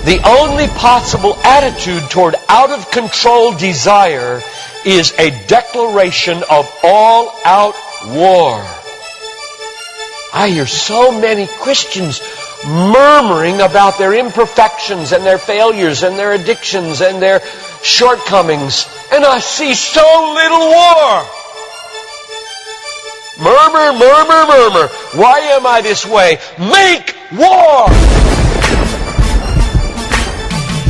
The only possible attitude toward out-of-control desire is a declaration of all-out war. I hear so many Christians murmuring about their imperfections and their failures and their addictions and their shortcomings, and I see so little war. Murmur, murmur, murmur. Why am I this way? Make war!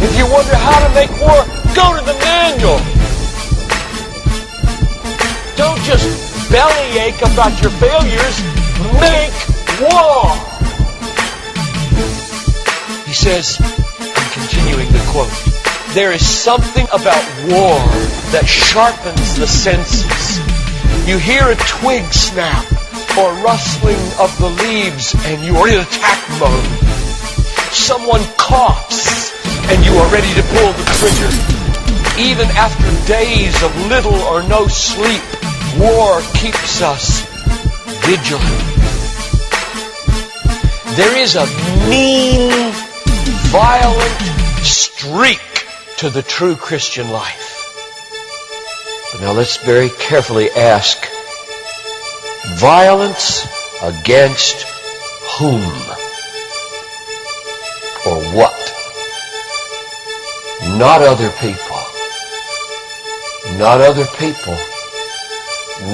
If you wonder how to make war, go to the manual. Don't just bellyache about your failures. Make war! He says, I'm continuing the quote, there is something about war that sharpens the senses. You hear a twig snap or rustling of the leaves and you are in attack mode. Someone coughs and you are ready to pull the trigger. Even after days of little or no sleep, war keeps us vigilant. There is a mean, violent streak to the true Christian life. But now let's very carefully ask, violence against whom? Or what? Not other people. Not other people.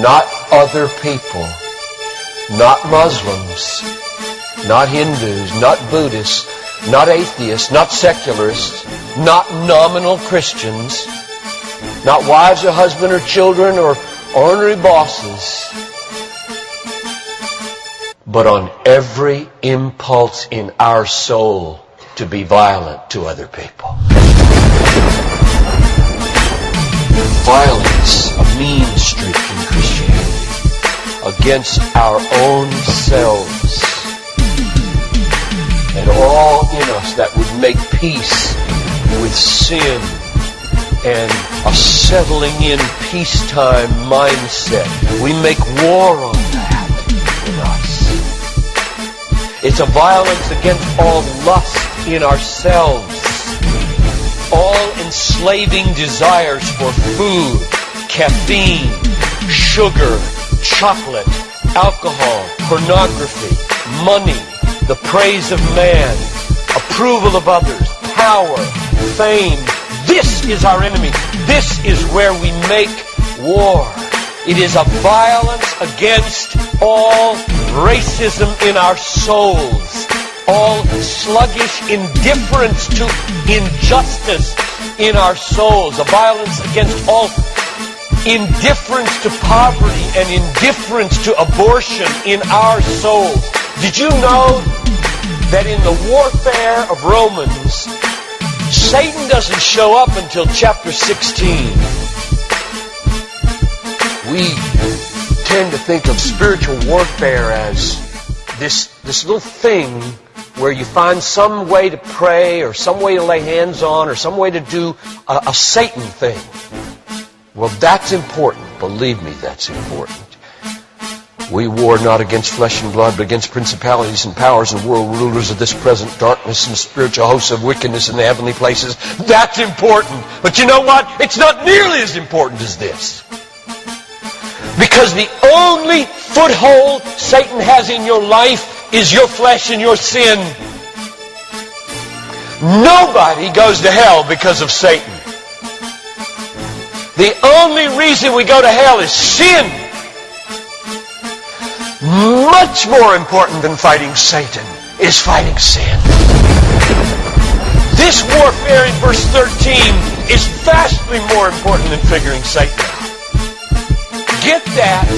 Not other people. Not Muslims. Not Hindus. Not Buddhists. Not atheists. Not secularists. Not nominal Christians. Not wives or husband or children or ornery bosses. But on every impulse in our soul to be violent to other people. Violence, a mean streak in Christianity, against our own selves. And all in us that would make peace with sin and a settling in peacetime mindset. We make war on that in us. It's a violence against all lust in ourselves, all enslaving desires for food, caffeine, sugar, chocolate, alcohol, pornography, money, the praise of man, approval of others, power, fame. This is our enemy. This is where we make war. It is a violence against all racism in our souls, all sluggish indifference to injustice in our souls, a violence against all indifference to poverty and indifference to abortion in our souls. Did you know that in the warfare of Romans, Satan doesn't show up until chapter 16. We tend to think of spiritual warfare as this little thing where you find some way to pray or some way to lay hands on or some way to do a Satan thing. Well, that's important. Believe me, that's important. We war not against flesh and blood, but against principalities and powers and world rulers of this present darkness and spiritual hosts of wickedness in the heavenly places. That's important. But you know what? It's not nearly as important as this. Because the only foothold Satan has in your life is your flesh and your sin. Nobody goes to hell because of Satan. The only reason we go to hell is sin. Much more important than fighting Satan is fighting sin. This warfare in verse 13 is vastly more important than figuring Satan out. Get that.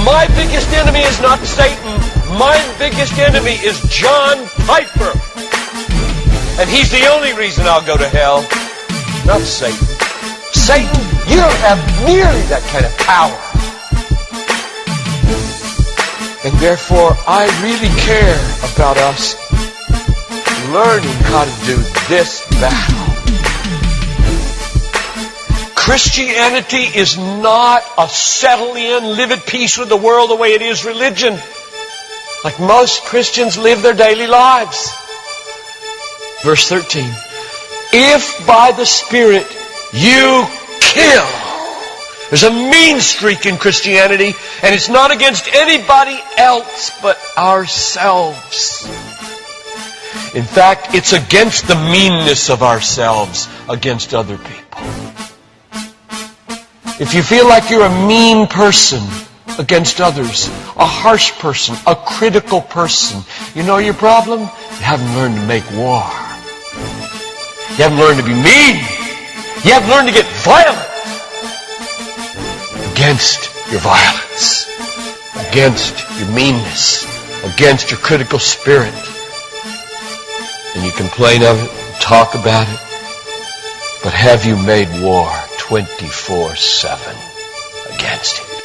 My biggest enemy is not Satan. My biggest enemy is John Piper. And he's the only reason I'll go to hell, not Satan. Satan, you don't have nearly that kind of power. And therefore, I really care about us learning how to do this battle. Christianity is not a settle in, live at peace with the world the way it is religion. Like most Christians live their daily lives. Verse 13. If by the Spirit you kill. There's a mean streak in Christianity, and it's not against anybody else but ourselves. In fact, it's against the meanness of ourselves against other people. If you feel like you're a mean person against others, a harsh person, a critical person, you know your problem? You haven't learned to make war. You haven't learned to be mean. You haven't learned to get violent against your violence, against your meanness, against your critical spirit. And you complain of it, talk about it, but have you made war 24/7 against it?